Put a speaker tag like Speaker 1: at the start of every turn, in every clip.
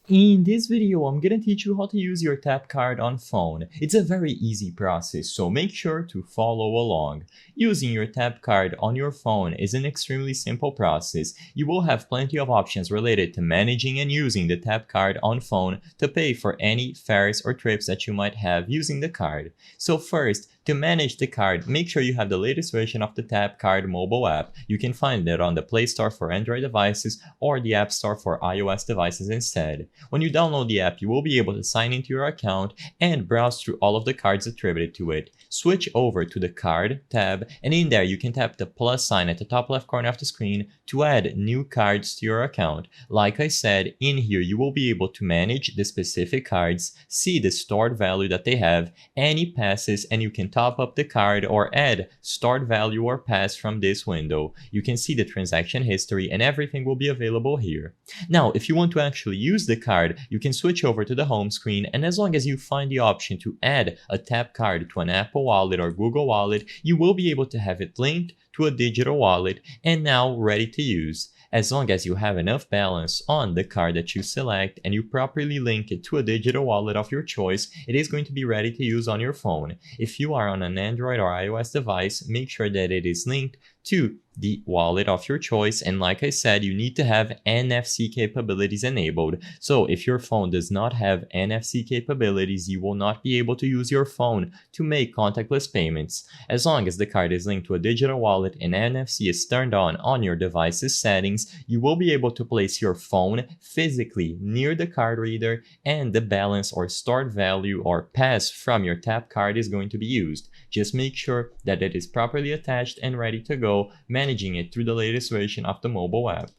Speaker 1: In this video, I'm gonna teach you how to use your tap card on phone. It's a very easy process, so make sure to follow along. Using your tap card on your phone is an extremely simple process. You will have plenty of options related to managing and using the tap card on phone to pay for any fares or trips that you might have using the card. So first, to manage the card, make sure you have the latest version of the Tap Card mobile app. You can find it on the Play Store for Android devices or the App Store for iOS devices instead. When you download the app, you will be able to sign into your account and browse through all of the cards attributed to it. Switch over to the Card tab, and in there you can tap the plus sign at the top left corner of the screen to add new cards to your account. Like I said, in here you will be able to manage the specific cards, see the stored value that they have, any passes, and you can top up the card or add stored value or pass from this window. You can see the transaction history and everything will be available here. Now, if you want to actually use the card, you can switch over to the home screen, and as long as you find the option to add a tap card to an Apple Wallet or Google Wallet, you will be able to have it linked to a digital wallet and now ready to use. As long as you have enough balance on the card that you select and you properly link it to a digital wallet of your choice, it is going to be ready to use on your phone. If you are on an Android or iOS device, make sure that it is linked to the wallet of your choice, and like I said, you need to have NFC capabilities enabled. So if your phone does not have NFC capabilities, you will not be able to use your phone to make contactless payments. As long as the card is linked to a digital wallet and NFC is turned on your device's settings, you will be able to place your phone physically near the card reader, and the balance or stored value or pass from your tap card is going to be used. Just make sure that it is properly attached and ready to go, managing it through the latest version of the mobile app.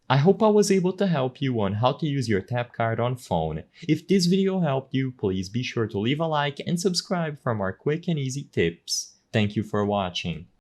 Speaker 1: I hope I was able to help you on how to use your tap card on phone. If this video helped you, please be sure to leave a like and subscribe for more quick and easy tips. Thank you for watching.